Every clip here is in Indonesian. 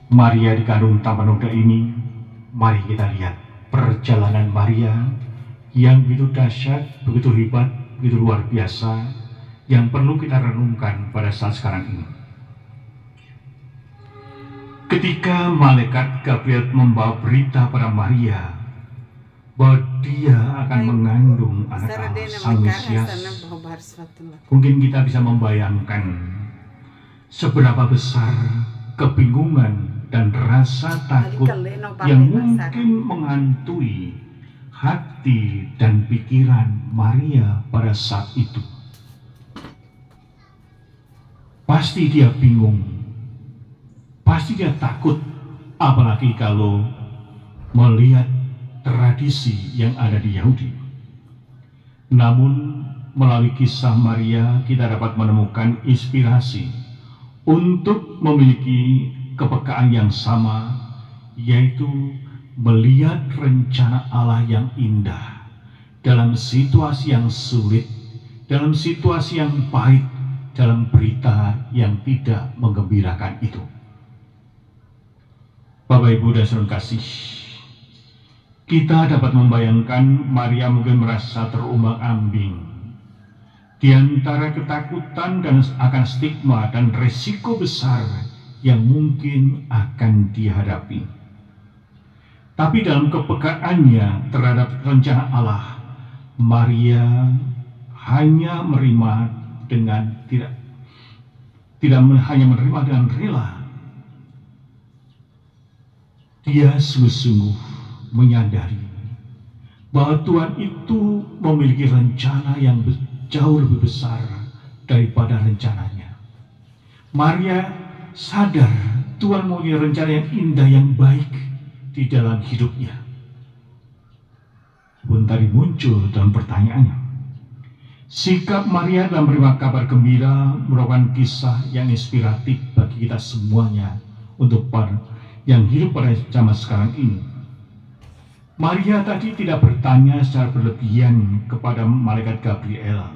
Maria dikandung tanpa noda ini, mari kita lihat perjalanan Maria yang begitu dahsyat, begitu hebat, begitu luar biasa, yang perlu kita renungkan pada saat sekarang ini. Ketika malaikat Gabriel membawa berita pada Maria bahwa dia akan mengandung anak Allah, Sang Mesias, mungkin kita bisa membayangkan seberapa besar kebingungan dan rasa takut yang mungkin menghantui hati dan pikiran Maria pada saat itu. Pasti dia bingung, pasti dia takut, apalagi kalau melihat tradisi yang ada di Yahudi. Namun melalui kisah Maria kita dapat menemukan inspirasi untuk memiliki kepekaan yang sama, yaitu melihat rencana Allah yang indah dalam situasi yang sulit, dalam situasi yang pahit, dalam berita yang tidak menggembirakan itu. Bapak Ibu dan Saudara kasih, kita dapat membayangkan Maria mungkin merasa terumbang-ambing di antara ketakutan dan akan stigma dan resiko besar yang mungkin akan dihadapi. Tapi dalam kepekaannya terhadap rencana Allah, Maria hanya menerima dengan tidak hanya menerima dengan rela. Dia sungguh-sungguh menyadari bahwa Tuhan itu memiliki rencana yang jauh lebih besar daripada rencananya. Maria sadar Tuhan memiliki rencana yang indah, yang baik di dalam hidupnya. Pun tadi muncul dalam pertanyaannya, sikap Maria dalam menerima kabar gembira merupakan kisah yang inspiratif bagi kita semuanya untuk yang hidup pada zaman sekarang ini. Maria tadi tidak bertanya secara berlebihan kepada malaikat Gabriel,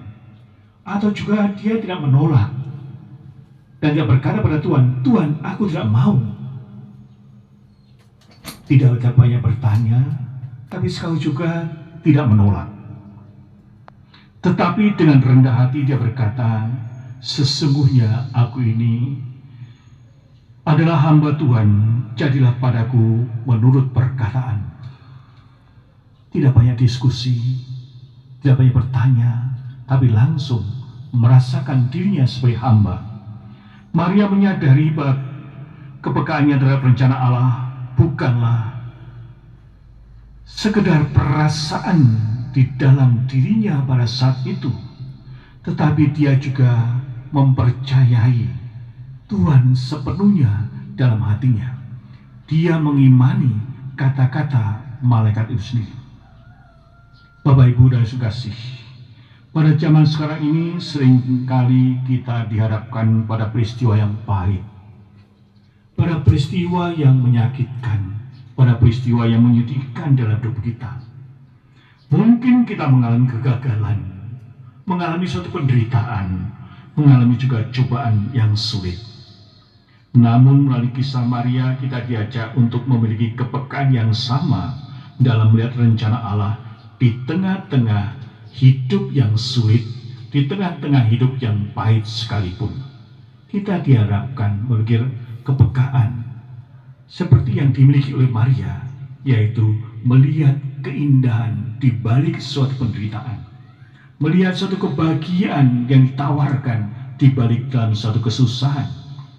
atau juga dia tidak menolak dan dia berkata pada Tuhan, Tuhan, aku tidak mau. Tidak banyak bertanya, tapi sekali juga tidak menolak. Tetapi dengan rendah hati dia berkata, sesungguhnya aku ini adalah hamba Tuhan, jadilah padaku menurut perkataan. Tidak banyak diskusi, tidak banyak bertanya, tapi langsung merasakan dirinya sebagai hamba. Maria menyadari bahwa kepekaannya terhadap rencana Allah bukanlah sekedar perasaan di dalam dirinya pada saat itu, tetapi dia juga mempercayai Tuhan sepenuhnya dalam hatinya. Dia mengimani kata-kata malaikat itu sendiri. Bapak Ibu dan Saudara kasih, pada zaman sekarang ini seringkali kita dihadapkan pada peristiwa yang pahit, pada peristiwa yang menyakitkan, pada peristiwa yang menyedihkan dalam hidup kita. Mungkin kita mengalami kegagalan, mengalami suatu penderitaan, mengalami juga cobaan yang sulit. Namun melalui kisah Maria kita diajak untuk memiliki kepekaan yang sama dalam melihat rencana Allah di tengah-tengah hidup yang sulit, di tengah-tengah hidup yang pahit sekalipun. Kita diharapkan memiliki kepekaan seperti yang dimiliki oleh Maria, yaitu melihat keindahan di balik suatu penderitaan, melihat suatu kebahagiaan yang ditawarkan di balik dalam suatu kesusahan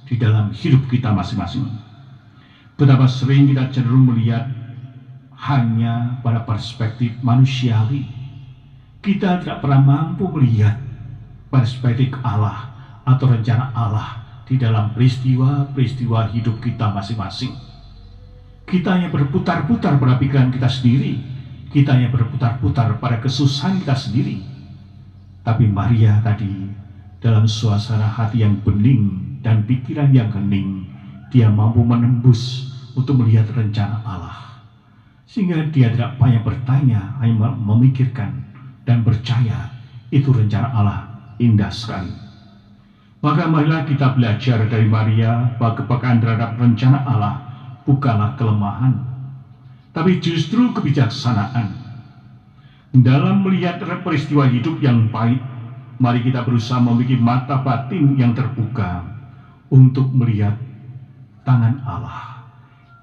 di dalam hidup kita masing-masing. Betapa sering kita cenderung melihat hanya pada perspektif manusiawi. Kita tidak pernah mampu melihat perspektif Allah atau rencana Allah di dalam peristiwa-peristiwa hidup kita masing-masing. Kita hanya berputar-putar pada pikiran kita sendiri, kita hanya berputar-putar pada kesusahan kita sendiri. Tapi Maria tadi dalam suasana hati yang bening dan pikiran yang hening, dia mampu menembus untuk melihat rencana Allah. Sehingga dia tidak banyak bertanya, hanya memikirkan dan percaya itu rencana Allah indah sekali. Maka marilah kita belajar dari Maria bahwa kepekaan terhadap rencana Allah bukanlah kelemahan, tapi justru kebijaksanaan. Dalam melihat peristiwa hidup yang pahit, mari kita berusaha memiliki mata batin yang terbuka untuk melihat tangan Allah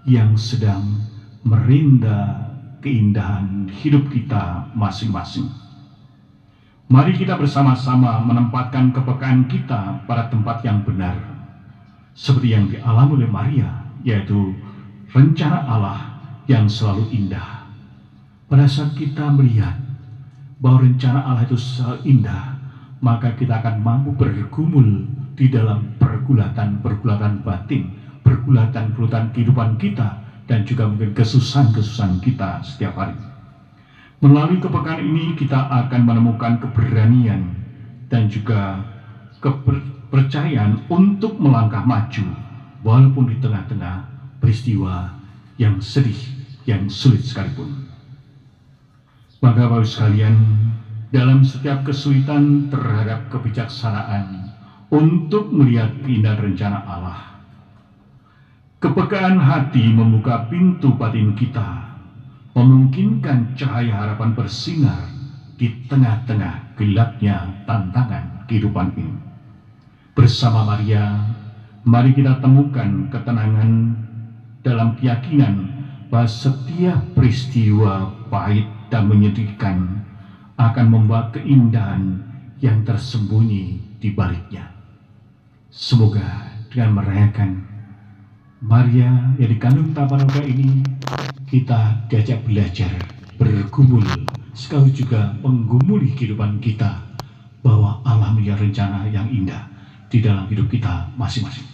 yang sedang merinda keindahan hidup kita masing-masing. Mari kita bersama-sama menempatkan kepekaan kita pada tempat yang benar, seperti yang dialami oleh Maria, yaitu rencana Allah yang selalu indah. Pada saat kita melihat bahwa rencana Allah itu selalu indah, maka kita akan mampu bergumul di dalam pergulatan batin, pergulatan kehidupan kita, dan juga mungkin kesusahan-kesusahan kita setiap hari. Melalui kepekaan ini kita akan menemukan keberanian dan juga kepercayaan untuk melangkah maju walaupun di tengah-tengah peristiwa yang sedih, yang sulit sekalipun. Maka Bapak sekalian, dalam setiap kesulitan terhadap kebijaksanaan untuk melihat keindahan rencana Allah, kepekaan hati membuka pintu batin kita, memungkinkan cahaya harapan bersinar di tengah-tengah gelapnya tantangan kehidupan ini. Bersama Maria, mari kita temukan ketenangan dalam keyakinan bahwa setiap peristiwa pahit dan menyedihkan akan membawa keindahan yang tersembunyi di baliknya. Semoga dengan merayakan Maria yang dikandung Tapanuka ini, kita diajak belajar, bergumul, sekaligus juga menggumuli kehidupan kita, bahwa Allah punya rencana yang indah di dalam hidup kita masing-masing.